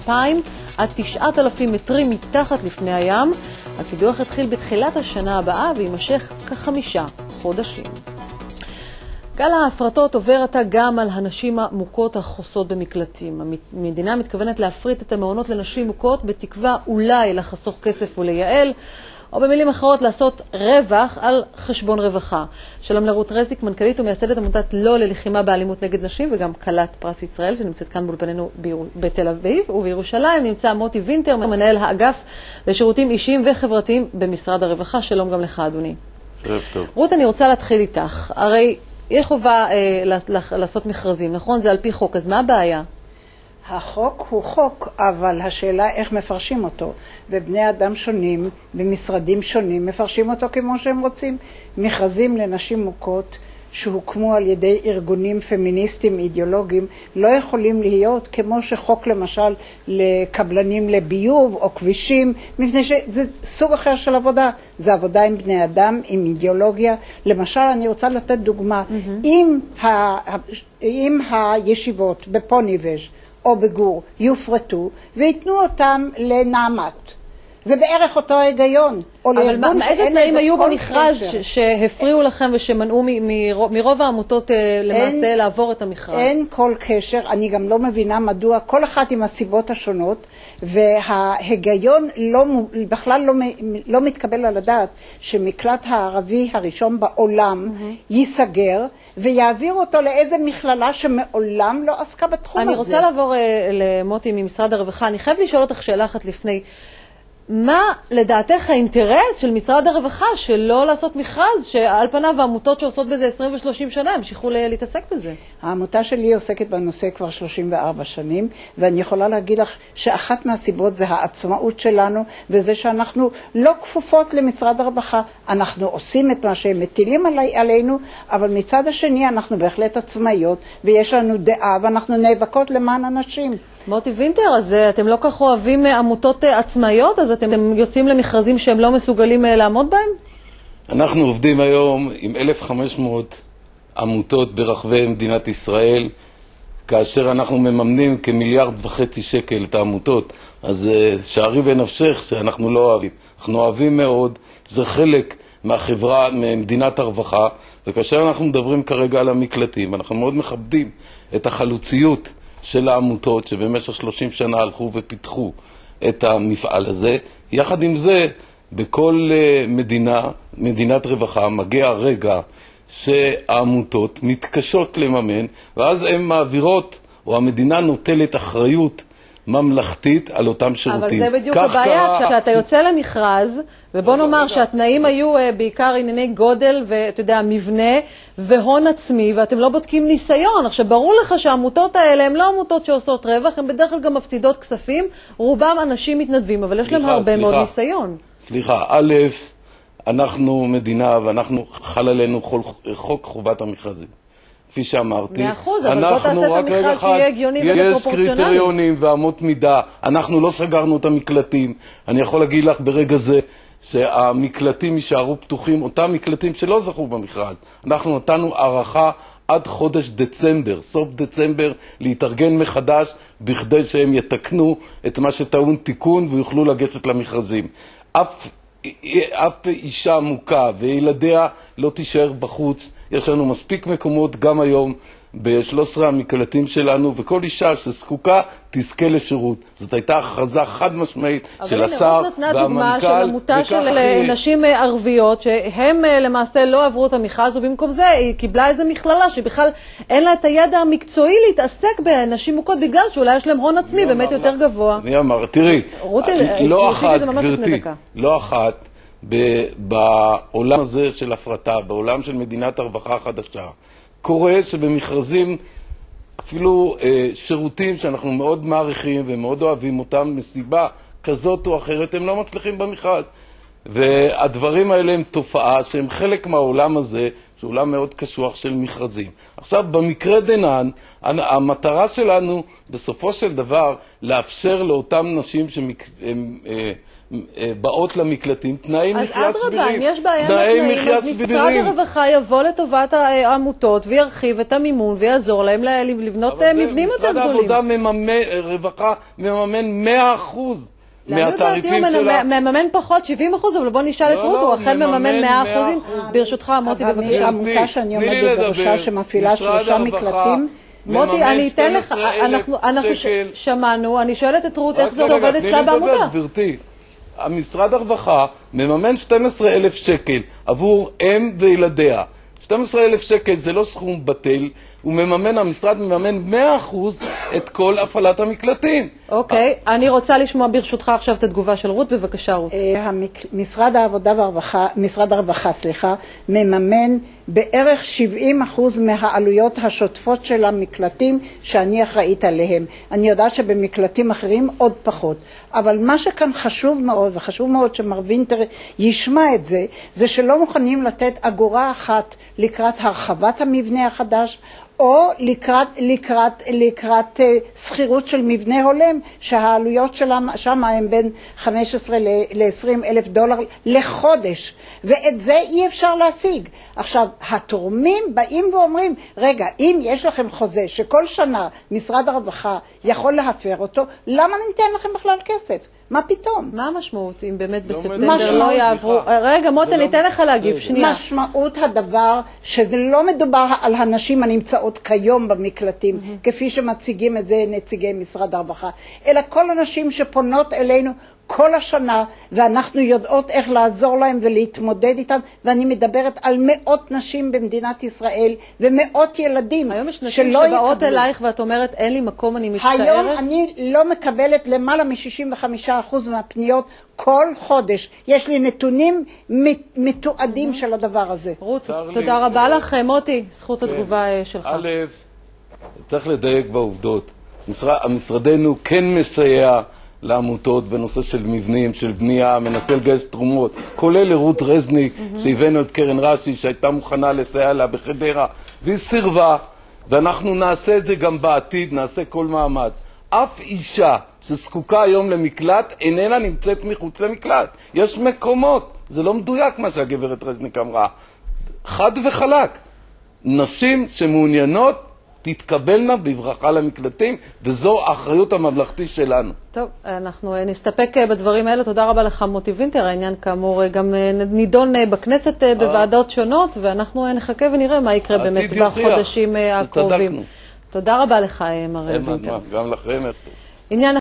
2,000 עד 9,000 מטרים מתחת לפני הים. הקידוח התחיל בתחילת השנה הבאה ויימשך כ5 חודשים. גל ההפרטות עובר עתה גם על הנשים המוכות החוסות במקלטים. המדינה מתכוונת להפריט את המעונות לנשים מוכות בתקווה אולי לחסוך כסף ולייעל, או במילים אחרות לעשות רווח על חשבון רווחה. שלום לרות רזיק, מנכ"לית ומייסדת עמותת לא ללחימה באלימות נגד נשים וגם כלת פרס ישראל שנמצאת כאן באולפנינו בתל אביב. ובירושלים נמצא מוטי וינטר, מנהל האגף לשירותים אישיים וחברתיים במשרד הרווחה. שלום גם לך אדוני. ערב טוב. רות, אני רוצה להתחיל איתך. הרי יש חובה לעשות מכרזים, נכון? זה על פי חוק, אז מה הבעיה? החוק הוא חוק, אבל השאלה איך מפרשים אותו. ובני אדם שונים, במשרדים שונים, מפרשים אותו כמו שהם רוצים. מכרזים לנשים מוכות שהוקמו על ידי ארגונים פמיניסטיים אידיאולוגיים לא יכולים להיות כמו שחוק למשל לקבלנים לביוב או כבישים, מפני שזה סוג אחר של עבודה. זה עבודה עם בני אדם, עם אידיאולוגיה. למשל, אני רוצה לתת דוגמה. אם הישיבות בפוניבז' או בגור יופרטו ויתנו אותם לנעמת. זה בערך אותו היגיון. אבל איזה תנאים היו במכרז שהפריעו לכם ושמנעו מרוב העמותות למעשה לעבור את המכרז? אין כל קשר, אני גם לא מבינה מדוע, כל אחת עם הסיבות השונות, וההיגיון בכלל לא מתקבל על הדעת שמקלט הערבי הראשון בעולם ייסגר, ויעביר אותו לאיזה מכללה שמעולם לא עסקה בתחום הזה. אני רוצה לעבור למוטי ממשרד הרווחה. אני חייב לשאול אותך שאלה אחת לפני. מה לדעתך האינטרס של משרד הרווחה שלא לעשות מכרז שעל פניו העמותות שעושות בזה 20 ו-30 שנה המשיכו להתעסק בזה? העמותה שלי עוסקת בנושא כבר 34 שנים, ואני יכולה להגיד לך שאחת מהסיבות זה העצמאות שלנו, וזה שאנחנו לא כפופות למשרד הרווחה. אנחנו עושים את מה שהם מטילים עלינו, אבל מצד השני אנחנו בהחלט עצמאיות, ויש לנו דעה, ואנחנו נאבקות למען אנשים. מוטי וינטר, אז אתם לא כך אוהבים עמותות עצמאיות, אז אתם יוצאים למכרזים שהם לא מסוגלים לעמוד בהם? אנחנו עובדים היום עם 1,500 עמותות ברחבי מדינת ישראל, כאשר אנחנו מממנים כ1.5 שקל את העמותות, אז שערי בנפשך שאנחנו לא אוהבים. אנחנו אוהבים מאוד, זה חלק מהחברה, ממדינת הרווחה, וכאשר אנחנו מדברים כרגע על המקלטים, אנחנו מאוד מכבדים את החלוציות של העמותות שבמשך 30 שנה הלכו ופיתחו את המפעל הזה. יחד עם זה, בכל מדינת רווחה מגיע הרגע שהעמותות מתקשות לממן, ואז הן מעבירות, או המדינה נוטלת אחריות ממלכתית על אותם שירותים. אבל זה בדיוק הבעיה, כשאתה יוצא למכרז, ובוא נאמר שהתנאים היו בעיקר ענייני גודל, ואתה יודע, מבנה והון עצמי, ואתם לא בודקים ניסיון. עכשיו, ברור לך שהעמותות האלה הן לא עמותות שעושות רווח, הן בדרך כלל גם מפסידות כספים, רובם אנשים מתנדבים, אבל יש להם הרבה מאוד ניסיון. סליחה, א', אנחנו מדינה, ואנחנו חל עלינו חוק חובת המכרזים. כפי שאמרתי, 100%, אבל בוא תעשה את המכרז שיהיה הגיוני ופרופורציונלי. יש קריטריונים ואמות מידה, אנחנו לא סגרנו את המקלטים. אני יכול להגיד לך ברגע זה שהמקלטים יישארו פתוחים, אותם מקלטים שלא זכו במכרז. אנחנו נתנו הערכה עד חודש דצמבר, סוף דצמבר, להתארגן מחדש בכדי שהם יתקנו את מה שטעון תיקון ויוכלו לגשת למכרזים. אף אישה מוכה וילדיה לא תישאר בחוץ. יש לנו מספיק מקומות גם היום ב13 המקלטים שלנו, וכל אישה שזקוקה תזכה לשירות. זאת הייתה הכרזה חד משמעית של השר והמנכ"ל. אבל הנה, עוד נתנה דוגמה של עמותה של נשים ערביות, שהם למעשה לא עברו את המכרז, ובמקום זה היא קיבלה איזו מכללה שבכלל אין לה את הידע המקצועי להתעסק בנשים מוכות, בגלל שאולי יש להם הון עצמי באמת יותר גבוה. אני אמר, תראי, לא אחת, גברתי, לא אחת, בעולם הזה של הפרטה, בעולם של מדינת הרווחה החדשה, קורה שבמכרזים, אפילו שירותים שאנחנו מאוד מעריכים ומאוד אוהבים אותם, מסיבה כזאת או אחרת, הם לא מצליחים במכרז. והדברים האלה הם תופעה שהם חלק מהעולם הזה, שהוא עולם מאוד קשוח של מכרזים. עכשיו, במקרה דנן, המטרה שלנו בסופו של דבר לאפשר לאותם נשים באות למקלטים, תנאי מחיה סבירים. אז אדרבה, אם יש בעיה בתנאים, אז משרד הרווחה יבוא לטובת העמותות וירחיב את המימון ויעזור להם לבנות מבנים יותר גדולים. משרד הרווחה מממן 100% מהתעריפים שלה. מממן פחות 70%, אבל בוא נשאל את רות, הוא אכן מממן 100%. ברשותך, מוטי, בבקשה. העמותה שאני עומדת בראשה שמפעילה 3 מקלטים, מוטי, אני אתן לך, אנחנו שמענו, אני שואלת את רות איך זה עובד אצלה בעמותה. גברתי, המשרד הרווחה מממן 12,000 שקל עבור אם וילדיה. 12,000 שקל זה לא סכום בטל, המשרד מממן 100% את כל הפעלת המקלטים. אוקיי, אני רוצה לשמוע ברשותך עכשיו את התגובה של רות, בבקשה רות. משרד הרווחה, מממן בערך 70% מהעלויות השוטפות של המקלטים שאני אחראית עליהם. אני יודעת שבמקלטים אחרים עוד פחות. אבל מה שכאן חשוב מאוד, וחשוב מאוד שמר וינטר ישמע את זה, זה שלא מוכנים לתת אגורה אחת לקראת הרחבת המבנה החדש, או לקראת שכירות של מבנה הולם, שהעלויות שם הם בין 15 ל-20 אלף דולר לחודש, ואת זה אי אפשר להשיג. עכשיו, התורמים באים ואומרים, רגע, אם יש לכם חוזה שכל שנה משרד הרווחה יכול להפר אותו, למה ניתן לכם בכלל כסף? מה פתאום? מה המשמעות אם באמת בספטמבר לא יעברו? רגע, מוטה, ניתן לך להגיב, שנייה. משמעות הדבר שלא מדובר על הנשים הנמצאות כיום במקלטים, כפי שמציגים את זה נציגי משרד הרווחה, אלא כל הנשים שפונות אלינו כל השנה, ואנחנו יודעות איך לעזור להם ולהתמודד איתם, ואני מדברת על מאות נשים במדינת ישראל, ומאות ילדים. היום יש נשים שבאות אלייך ואת אומרת, אין לי מקום, אני מצטערת. היום אני לא מקבלת למעלה מ-65% מהפניות כל חודש. יש לי נתונים מתועדים של הדבר הזה. רות, תודה רבה לך. מוטי, זכות התגובה שלך. א', צריך לדייק בעובדות. משרדנו כן מסייע לעמותות בנושא של מבנים, של בנייה, מנסה לגייס תרומות, כולל לרות רזניק, שהבאנו את קרן רש"י, שהייתה מוכנה לסייע לה בחדרה, והיא סירבה, ואנחנו נעשה את זה גם בעתיד, נעשה כל מאמץ. אף אישה שזקוקה היום למקלט, איננה נמצאת מחוץ למקלט. יש מקומות, זה לא מדויק מה שהגברת רזניק אמרה. חד וחלק. נשים שמעוניינות, תתקבלנה בברכה למקלטים, וזו האחריות הממלכתית שלנו. טוב, אנחנו נסתפק בדברים האלה. תודה רבה לך מוטי וינטר. העניין כאמור גם נידון בכנסת בוועדות שונות, ואנחנו נחכה ונראה מה יקרה באמת בחודשים הקרובים. תודה רבה לך מר וינטר. גם לכם.